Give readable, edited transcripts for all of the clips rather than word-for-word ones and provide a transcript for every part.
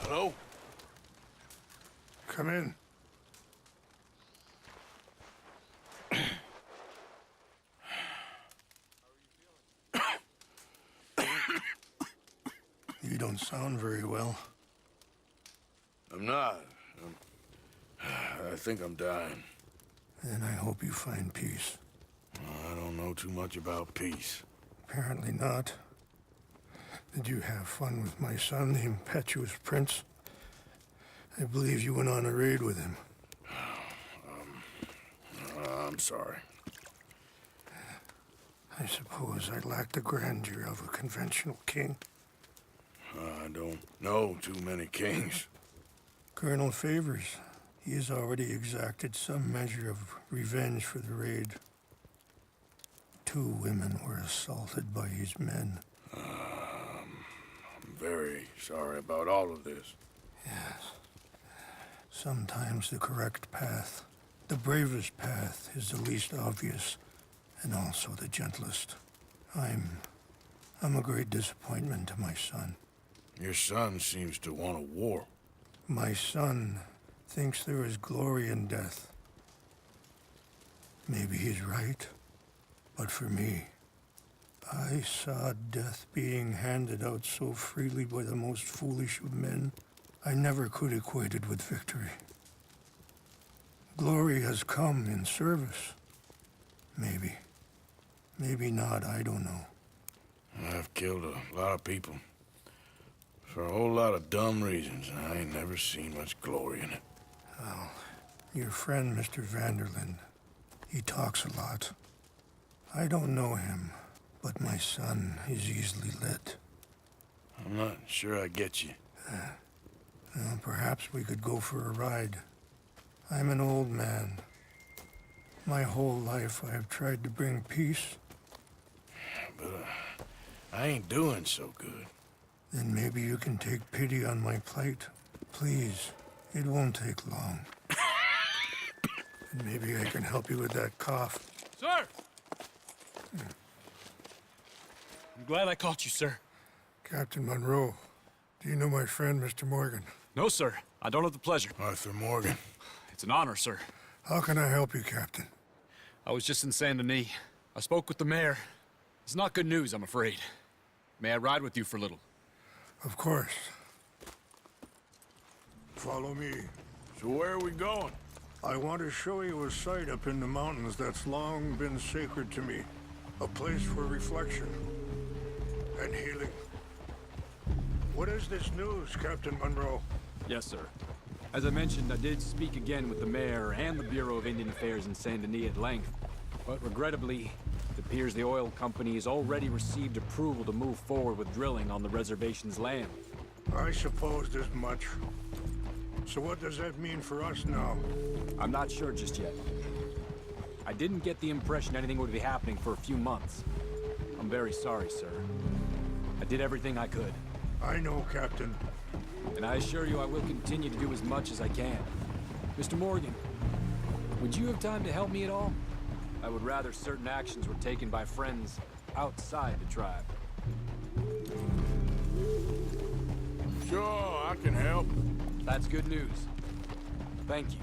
Hello? Come in. You don't sound very well. I'm not. I think I'm dying. Then I hope you find peace. I don't know too much about peace. Apparently not. Did you have fun with my son, the impetuous prince? I believe you went on a raid with him. I'm sorry. I suppose I lack the grandeur of a conventional king. I don't know too many kings. Colonel Favors, he has already exacted some measure of revenge for the raid. 2 women were assaulted by his men. I'm very sorry about all of this. Yes. Sometimes the correct path, the bravest path, is the least obvious, and also the gentlest. I'm a great disappointment to my son. Your son seems to want a war. My son thinks there is glory in death. Maybe he's right, but for me, I saw death being handed out so freely by the most foolish of men, I never could equate it with victory. Glory has come in service. Maybe. Maybe not, I don't know. I've killed a lot of people. For a whole lot of dumb reasons, and I ain't never seen much glory in it. Well, your friend, Mr. Vanderlyn, he talks a lot. I don't know him, but my son is easily led. I'm not sure I get you. Well, perhaps we could go for a ride. I'm an old man. My whole life I have tried to bring peace. But I ain't doing so good. Then maybe you can take pity on my plight. Please, it won't take long. And maybe I can help you with that cough. Sir! I'm glad I caught you, sir. Captain Monroe, do you know my friend, Mr. Morgan? No, sir. I don't have the pleasure. Arthur Morgan. It's an honor, sir. How can I help you, Captain? I was just in Saint Denis. I spoke with the mayor. It's not good news, I'm afraid. May I ride with you for a little? Of course. Follow me. So where are we going? I want to show you a site up in the mountains that's long been sacred to me. A place for reflection and healing. What is this news, Captain Monroe? Yes, sir. As I mentioned, I did speak again with the mayor and the Bureau of Indian Affairs in Saint Denis at length. But regrettably, it appears the oil company has already received approval to move forward with drilling on the reservation's land. I supposed as much. So what does that mean for us now? I'm not sure just yet. I didn't get the impression anything would be happening for a few months. I'm very sorry, sir. I did everything I could. I know, Captain. And I assure you I will continue to do as much as I can. Mr. Morgan, would you have time to help me at all? I would rather certain actions were taken by friends outside the tribe. Sure, I can help. That's good news. Thank you.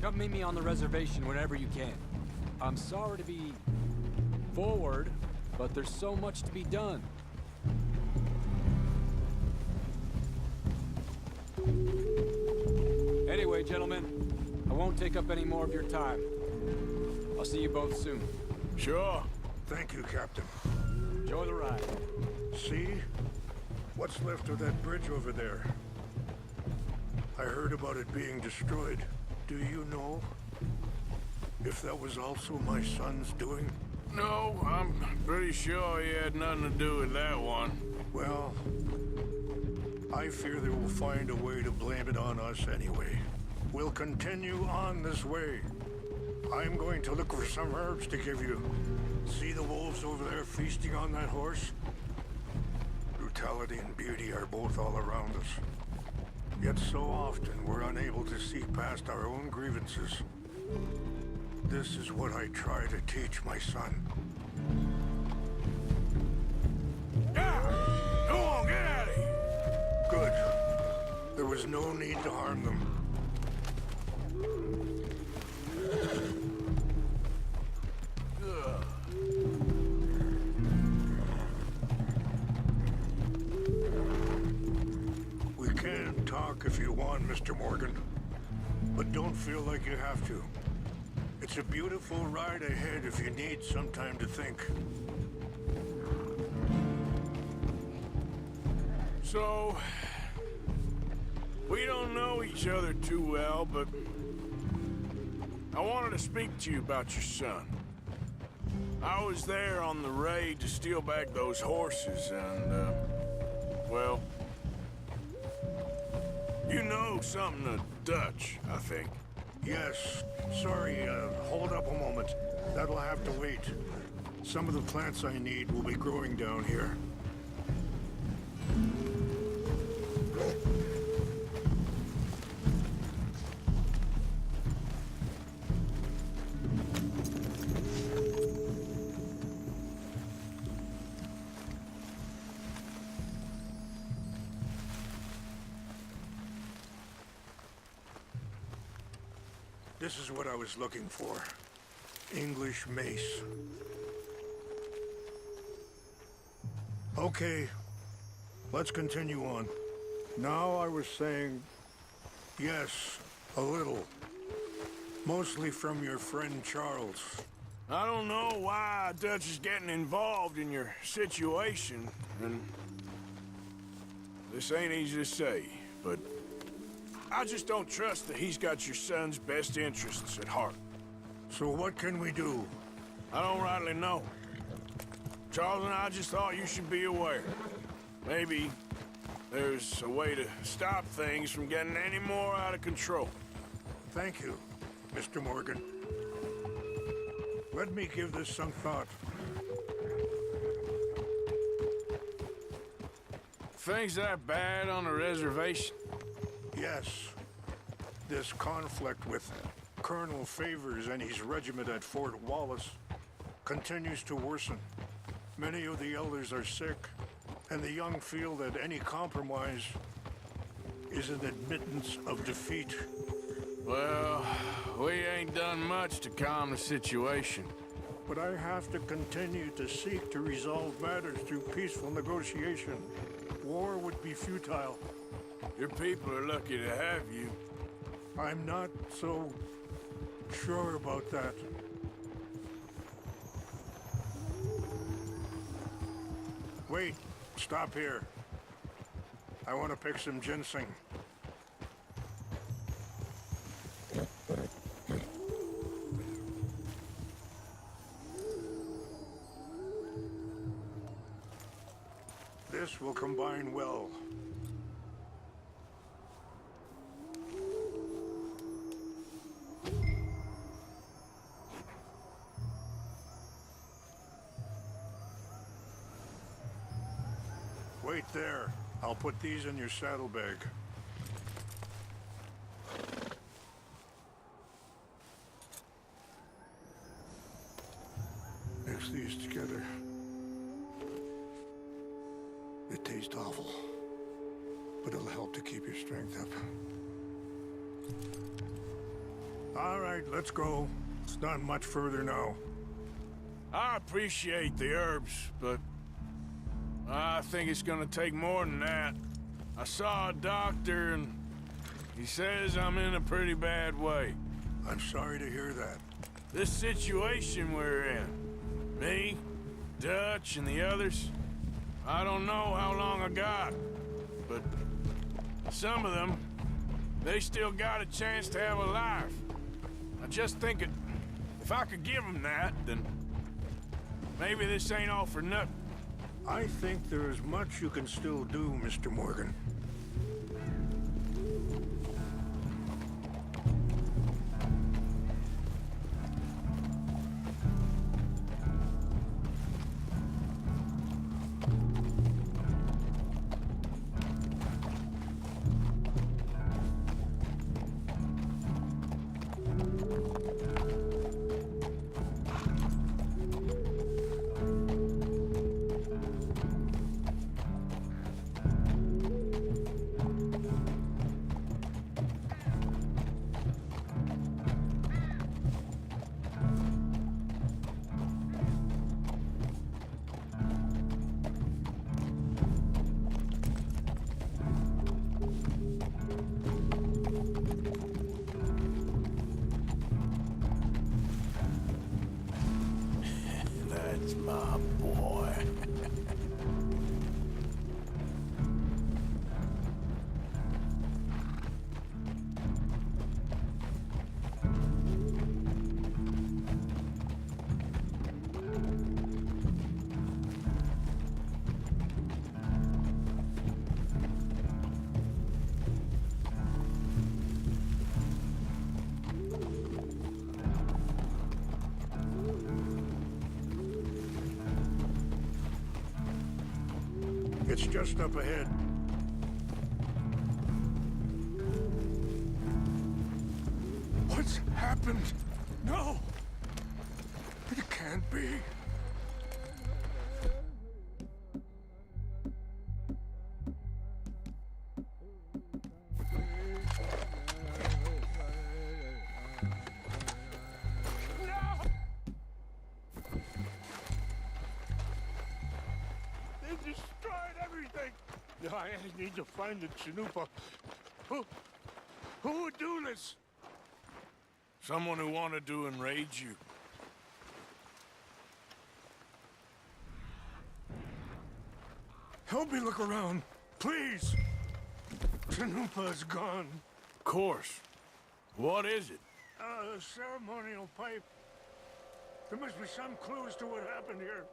Come meet me on the reservation whenever you can. I'm sorry to be forward, but there's so much to be done. Anyway, gentlemen, I won't take up any more of your time. I'll see you both soon. Sure. Thank you, Captain. Enjoy the ride. See? What's left of that bridge over there? I heard about it being destroyed. Do you know if that was also my son's doing? No, I'm pretty sure he had nothing to do with that one. Well, I fear they will find a way to blame it on us anyway. We'll continue on this way. I'm going to look for some herbs to give you. See the wolves over there feasting on that horse? Brutality and beauty are both all around us. Yet so often we're unable to see past our own grievances. This is what I try to teach my son. Yeah! Go on, get out of here! Good. There's no need to harm them. We can talk if you want, Mr. Morgan. But don't feel like you have to. It's a beautiful ride ahead if you need some time to think. So, we don't know each other too well, but I wanted to speak to you about your son. I was there on the raid to steal back those horses, and, well, you know something of Dutch, I think. Yes. Sorry, hold up a moment. That'll have to wait. Some of the plants I need will be growing down here. This is what I was looking for. English mace. Okay, let's continue on. Now I was saying, yes, a little. Mostly from your friend Charles. I don't know why Dutch is getting involved in your situation, and this ain't easy to say, but I just don't trust that he's got your son's best interests at heart. So what can we do? I don't rightly know. Charles and I just thought you should be aware. Maybe there's a way to stop things from getting any more out of control. Thank you, Mr. Morgan. Let me give this some thought. Things that bad on the reservation? Yes. This conflict with Colonel Favors and his regiment at Fort Wallace continues to worsen. Many of the elders are sick, and the young feel that any compromise is an admittance of defeat. Well, we ain't done much to calm the situation. But I have to continue to seek to resolve matters through peaceful negotiation. War would be futile. Your people are lucky to have you. I'm not so sure about that. Wait, stop here. I want to pick some ginseng. This will combine well. Wait there. I'll put these in your saddlebag. Mix these together. It tastes awful, but it'll help to keep your strength up. All right, let's go. It's not much further now. I appreciate the herbs, but I think it's gonna take more than that. I saw a doctor, and he says I'm in a pretty bad way. I'm sorry to hear that. This situation we're in, me, Dutch, and the others, I don't know how long I got, but some of them, they still got a chance to have a life. I just think if I could give them that, then maybe this ain't all for nothing. I think there is much you can still do, Mr. Morgan. It's just up ahead. What's happened? No! It can't be. They destroyed everything! I need to find the Chanupa. Who would do this? Someone who wanted to enrage you. Help me look around, please. Chanupa's gone. Of course. What is it? A ceremonial pipe. There must be some clues to what happened here.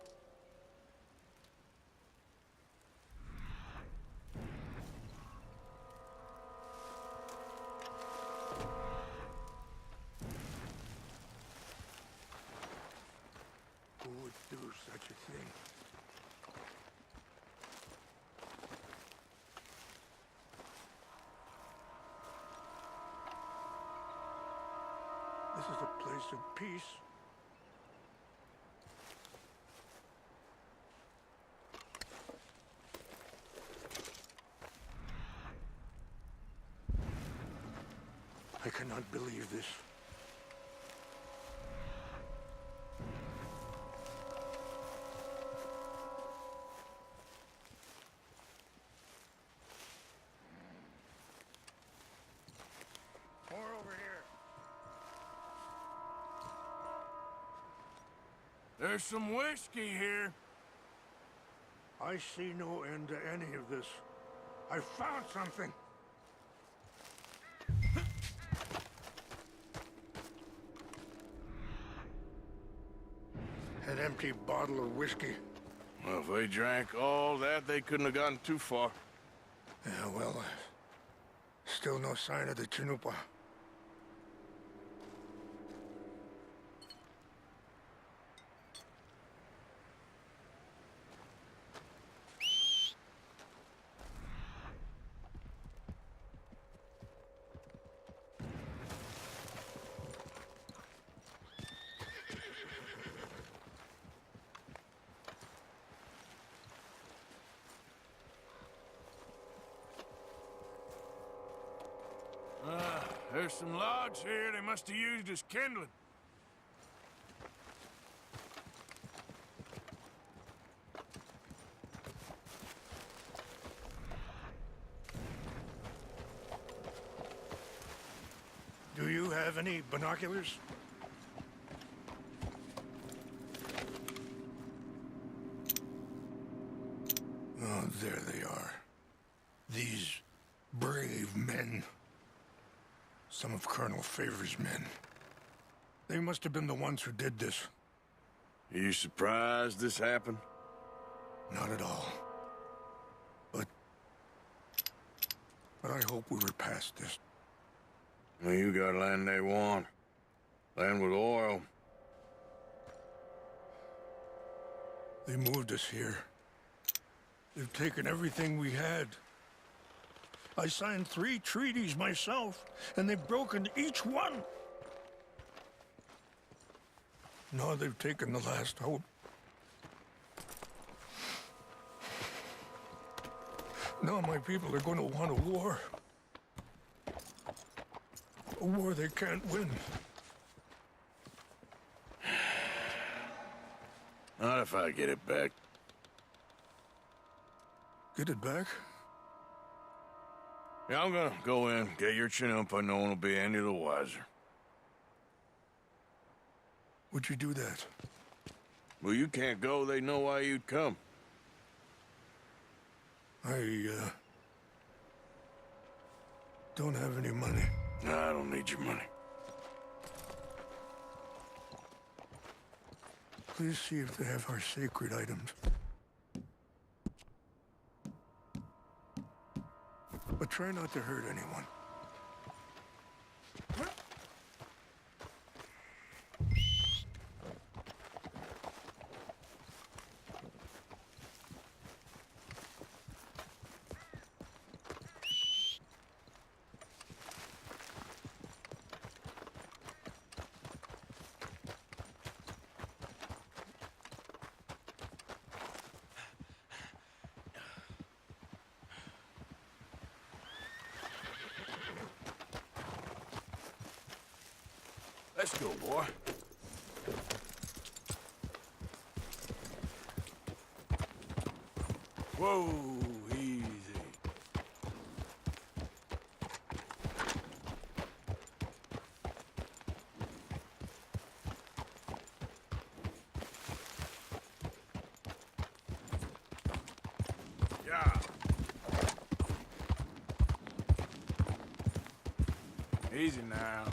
Who would do such a thing? This is a place of peace. I cannot believe this. More over here. There's some whiskey here. I see no end to any of this. I found something. An empty bottle of whiskey. Well, if they drank all that, they couldn't have gotten too far. Yeah, well, still no sign of the Chanupa. There's some logs here they must have used as kindling. Do you have any binoculars? Oh, there they are. These brave men. Some of Colonel Favor's men. They must have been the ones who did this. Are you surprised this happened? Not at all. But I hope we were past this. Well, you got land they want. Land with oil. They moved us here. They've taken everything we had. I signed 3 treaties myself, and they've broken each one. Now they've taken the last hope. Now my people are going to want a war. A war they can't win. Not if I get it back. Get it back? Yeah, I'm gonna go in, get your Chanupa, no one will be any the wiser. Would you do that? Well, you can't go, they know why you'd come. I don't have any money. No, I don't need your money. Please see if they have our sacred items. But try not to hurt anyone. Let's go, boy. Whoa, easy. Yeah. Easy now.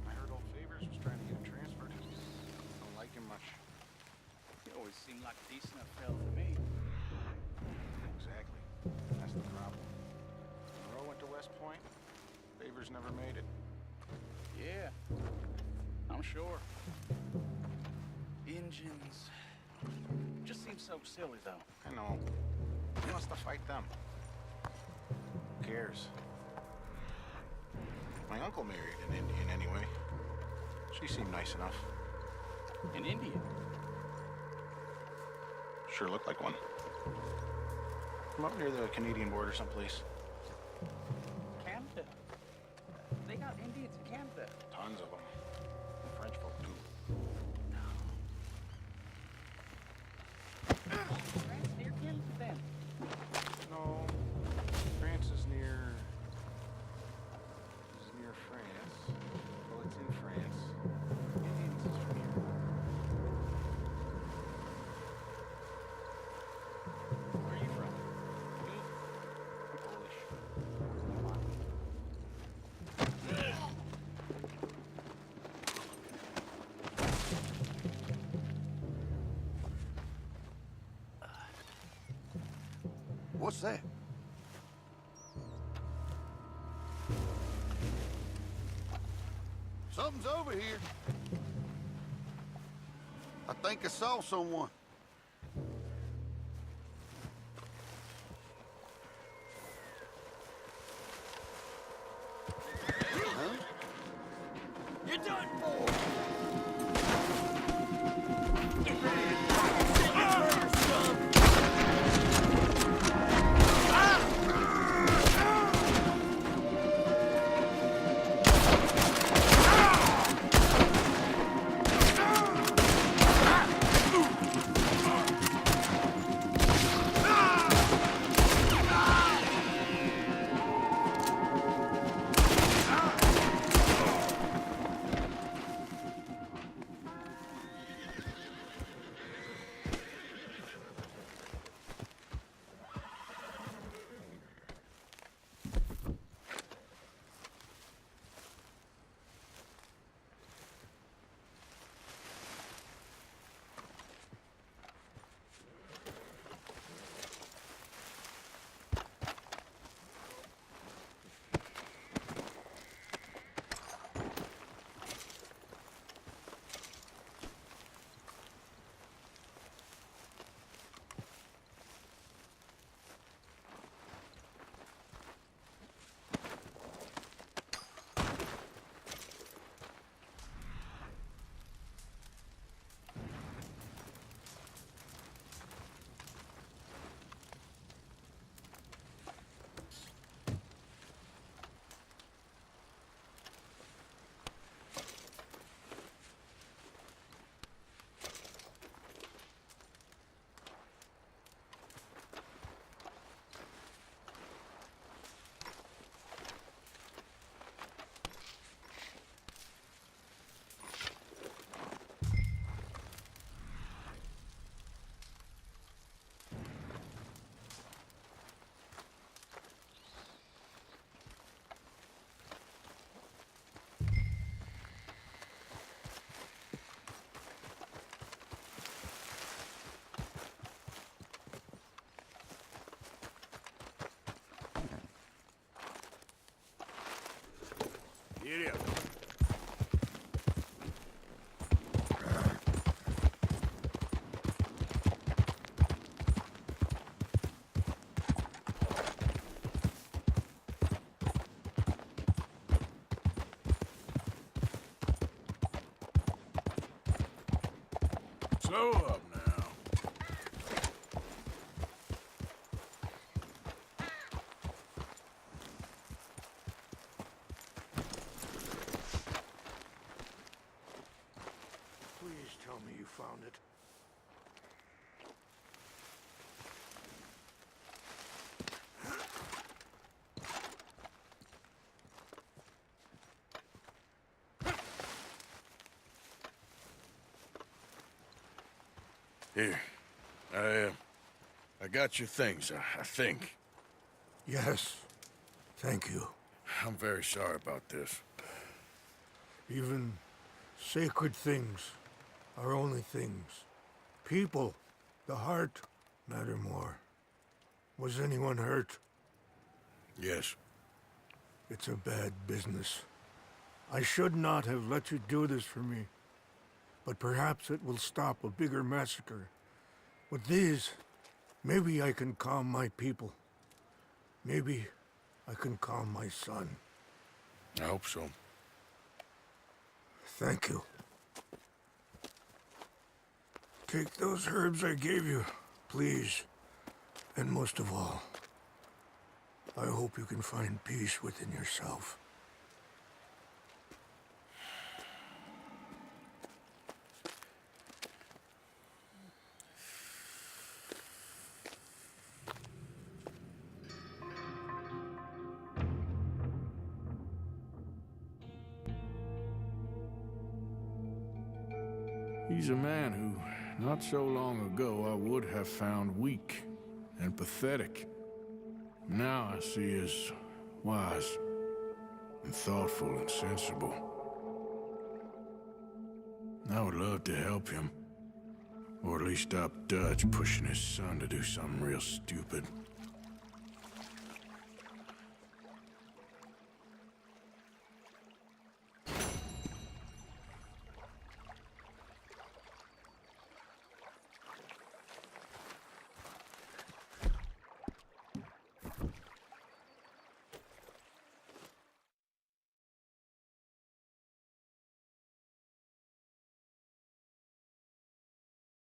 I heard old Favors was trying to get him transferred. Don't like him much. He always seemed like a decent enough fellow to me. Exactly. That's the problem. Monroe went to West Point. Favors never made it. Yeah, I'm sure. Engines. Just seems so silly, though. I know. He wants to fight them. Who cares? My uncle married an Indian anyway. She seemed nice enough. An Indian. Sure looked like one. From up near the Canadian border someplace. Canada. They got Indians in Canada. Tons of them. And French folk too. France near Canada, then. No. France is near France. Well, it's in France. Indians is from here. Where are you from? Me? I'm Polish. What's that? Something's over here. I think I saw someone. Huh? You're done for! Slow up now. Please tell me you found it. Here. I got your things, I think. Yes. Thank you. I'm very sorry about this. Even sacred things are only things. People, the heart, matter more. Was anyone hurt? Yes. It's a bad business. I should not have let you do this for me. But perhaps it will stop a bigger massacre. With these, maybe I can calm my people. Maybe I can calm my son. I hope so. Thank you. Take those herbs I gave you, please. And most of all, I hope you can find peace within yourself. He's a man who, not so long ago, I would have found weak and pathetic. Now I see as wise and thoughtful and sensible. I would love to help him, or at least stop Dutch pushing his son to do something real stupid.